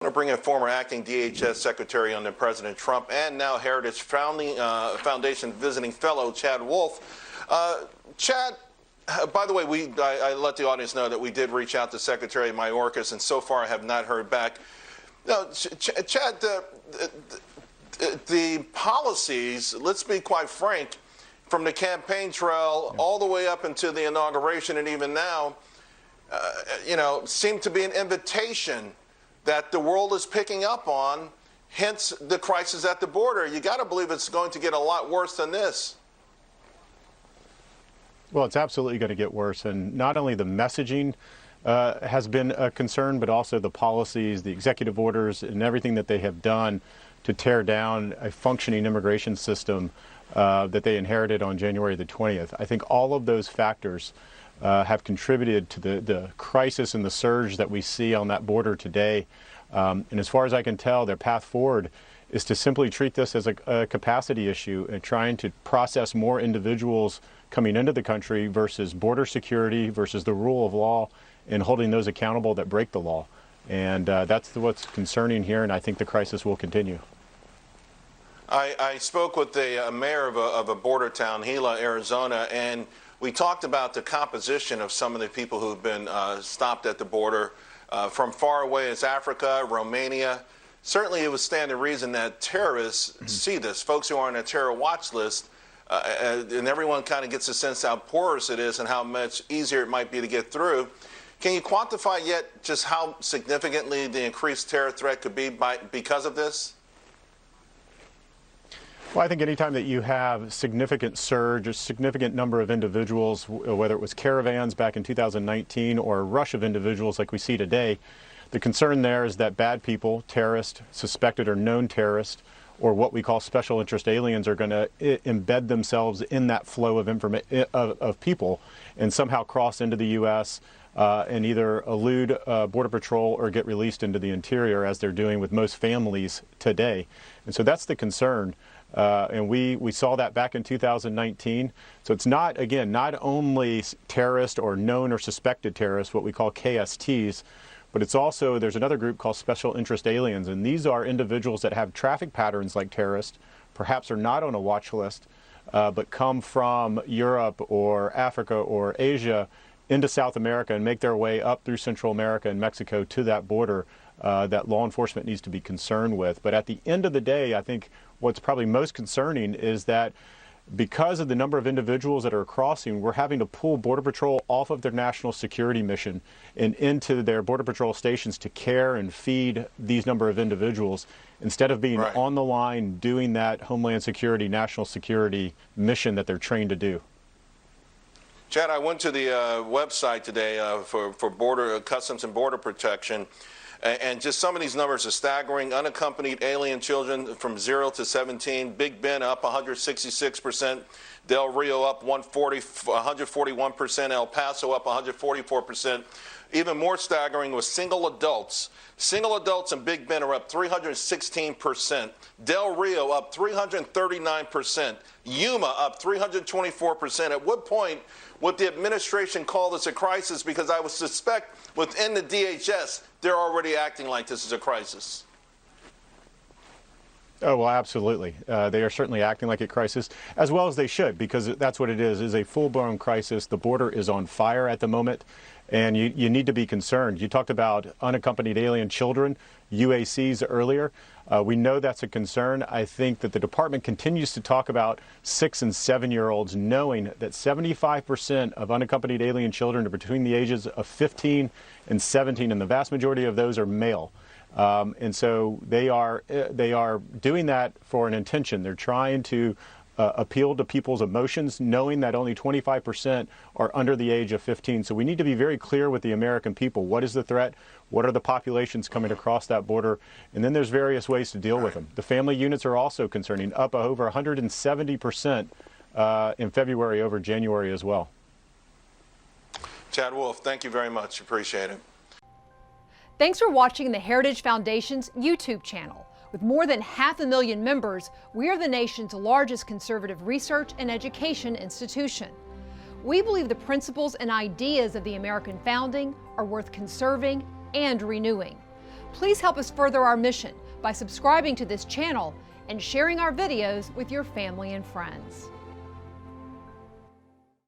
I'm going to bring in former acting DHS Secretary under President Trump and now Heritage Foundation visiting fellow Chad Wolf. Chad, by the way, I let the audience know that we did reach out to Secretary Mayorkas, and so far I have not heard back. Now, Chad, the policies, let's be quite frank, from the campaign trail all the way up into the inauguration and even now, seem to be an invitation that the world is picking up on, hence the crisis at the border. You got to believe it's going to get a lot worse than this. Well, it's absolutely going to get worse. And not only the messaging has been a concern, but also the policies, the executive orders, and everything that they have done to tear down a functioning immigration system that they inherited on January the 20th. I think all of those factors have contributed to the crisis and the surge that we see on that border today. And as far as I can tell, their path forward is to simply treat this as a capacity issue and trying to process more individuals coming into the country versus border security versus the rule of law and holding those accountable that break the law. And that's what's concerning here, and I think the crisis will continue. I spoke with the mayor of a border town, Gila, Arizona, and we talked about the composition of some of the people who've been stopped at the border from far away as Africa, Romania. Certainly it would stand to reason that terrorists see this, folks who are on a terror watch list, and everyone kind of gets a sense how porous it is and how much easier it might be to get through. Can you quantify yet just how significantly the increased terror threat could be because of this? Well, I think anytime that you have significant surge, a significant number of individuals, whether it was caravans back in 2019 or a rush of individuals like we see today, the concern there is that bad people, terrorists, suspected or known terrorists, or what we call special interest aliens are going to embed themselves in that flow of people and somehow cross into the U.S. And either elude Border Patrol or get released into the interior, as they're doing with most families today. And so that's the concern. And we saw that back in 2019. So it's not only terrorist or known or suspected terrorists, what we call KSTs, but it's also, there's another group called special interest aliens. And these are individuals that have traffic patterns like terrorists, perhaps are not on a watch list, but come from Europe or Africa or Asia into South America and make their way up through Central America and Mexico to that border that law enforcement needs to be concerned with. But at the end of the day, I think what's probably most concerning is that because of the number of individuals that are crossing, we're having to pull Border Patrol off of their national security mission and into their Border Patrol stations to care and feed these number of individuals instead of being on the line doing that Homeland Security, national security mission that they're trained to do. Chad, I went to the website today for Border Customs and Border Protection, and just some of these numbers are staggering. Unaccompanied alien children from 0 to 17, Big Bend up 166%, Del Rio up 141%, El Paso up 144%. Even more staggering was single adults. Single adults in Big Bend are up 316%. Del Rio up 339%. Yuma up 324%. At what point would the administration call this a crisis? Because I would suspect within the DHS, they're already acting like this is a crisis. Oh, well, absolutely. They are certainly acting like a crisis, as well as they should, because that's what it is a full-blown crisis. The border is on fire at the moment, and you need to be concerned. You talked about unaccompanied alien children, UACs earlier. We know that's a concern. I think that the department continues to talk about 6- and 7-year-olds, knowing that 75% of unaccompanied alien children are between the ages of 15 and 17, and the vast majority of those are male. And so they are doing that for an intention. They're trying to appeal to people's emotions, knowing that only 25% are under the age of 15. So we need to be very clear with the American people. What is the threat? What are the populations coming across that border? And then there's various ways to deal with them. The family units are also concerning, up over 170% in February over January as well. Chad Wolf, thank you very much. Appreciate it. Thanks for watching the Heritage Foundation's YouTube channel. With more than 500,000 members, we are the nation's largest conservative research and education institution. We believe the principles and ideas of the American founding are worth conserving and renewing. Please help us further our mission by subscribing to this channel and sharing our videos with your family and friends.